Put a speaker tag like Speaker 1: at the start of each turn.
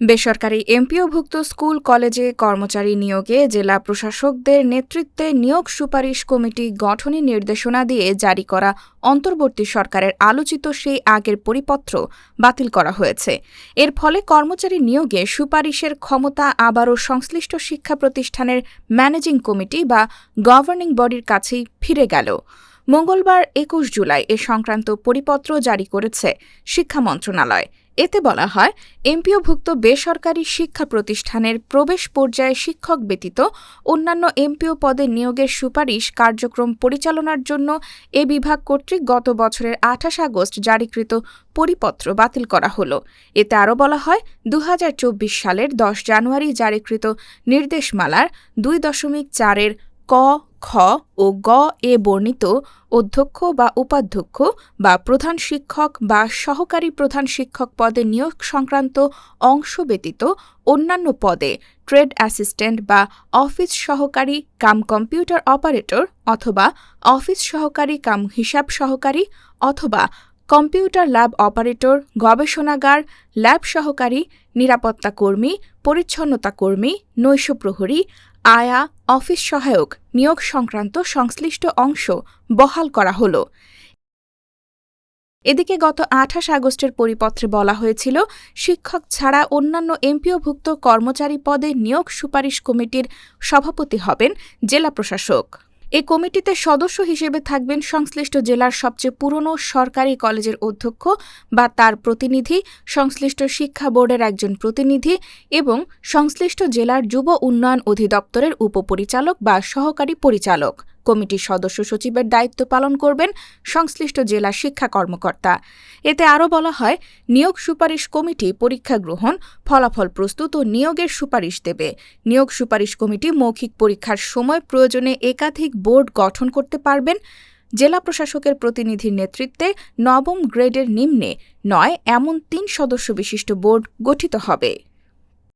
Speaker 1: বেসরকারি এমপিওভুক্ত স্কুল কলেজে কর্মচারী নিয়োগে জেলা প্রশাসকদের নেতৃত্বে নিয়োগ সুপারিশ কমিটি গঠনের নির্দেশনা দিয়ে জারি করা অন্তর্বর্তী সরকারের আলোচিত সেই আগের পরিপত্র বাতিল করা হয়েছে। এর ফলে কর্মচারী নিয়োগে সুপারিশের ক্ষমতা আবারও সংশ্লিষ্ট শিক্ষা প্রতিষ্ঠানের ম্যানেজিং কমিটি বা গভর্নিং বডির কাছেই ফিরে গেল। মঙ্গলবার ২১ জুলাই এ সংক্রান্ত পরিপত্র জারি করেছে শিক্ষা মন্ত্রণালয়। এতে বলা হয়, এমপিওভুক্ত বেসরকারি শিক্ষা প্রতিষ্ঠানের প্রবেশ পর্যায়ে শিক্ষক ব্যতীত অন্যান্য এমপিও পদে নিয়োগের সুপারিশ কার্যক্রম পরিচালনার জন্য এ বিভাগ কর্তৃক গত বছরের ২৮ আগস্ট জারিকৃত পরিপত্র বাতিল করা হলো। এতে আরও বলা হয়, ২০২৪ সালের ১০ জানুয়ারি জারিকৃত নির্দেশমালার ২.৪ ক, খ ও গ এ বর্ণিত অধ্যক্ষ বা উপাধ্যক্ষ বা প্রধান শিক্ষক বা সহকারী প্রধান শিক্ষক পদে নিয়োগ সংক্রান্ত অংশ ব্যতীত অন্যান্য পদে ট্রেড অ্যাসিস্ট্যান্ট বা অফিস সহকারী কাম কম্পিউটার অপারেটর অথবা অফিস সহকারী কাম হিসাব সহকারী অথবা কম্পিউটার ল্যাব অপারেটর, গবেষণাগার ল্যাব সহকারী, নিরাপত্তা কর্মী, পরিচ্ছন্নতা কর্মী, নৈশ প্রহরী, আয়া, অফিস সহায়ক নিয়োগ সংক্রান্ত সংশ্লিষ্ট অংশ বহাল করা হল। এদিকে গত ২৮ আগস্টের পরিপত্রে বলা হয়েছিল, শিক্ষক ছাড়া অন্যান্য এমপিওভুক্ত কর্মচারী পদে নিয়োগ সুপারিশ কমিটির সভাপতি হবেন জেলা প্রশাসক। এ কমিটিতে সদস্য হিসেবে থাকবেন সংশ্লিষ্ট জেলার সবচেয়ে পুরনো সরকারি কলেজের অধ্যক্ষ বা তার প্রতিনিধি, সংশ্লিষ্ট শিক্ষা বোর্ডের একজন প্রতিনিধি এবং সংশ্লিষ্ট জেলার যুব উন্নয়ন অধিদপ্তরের উপপরিচালক বা সহকারী পরিচালক। কমিটির সদস্য সচিবের দায়িত্ব পালন করবেন সংশ্লিষ্ট জেলা শিক্ষা কর্মকর্তা। এতে আরও বলা হয়, নিয়োগ সুপারিশ কমিটি পরীক্ষা গ্রহণ, ফলাফল প্রস্তুত ও নিয়োগের সুপারিশ দেবে। নিয়োগ সুপারিশ কমিটি মৌখিক পরীক্ষার সময় প্রয়োজনে একাধিক বোর্ড গঠন করতে পারবেন। জেলা প্রশাসকের প্রতিনিধির নেতৃত্বে নবম গ্রেডের নিম্নে ৯ এমন ৩ সদস্য বিশিষ্ট বোর্ড গঠিত হবে।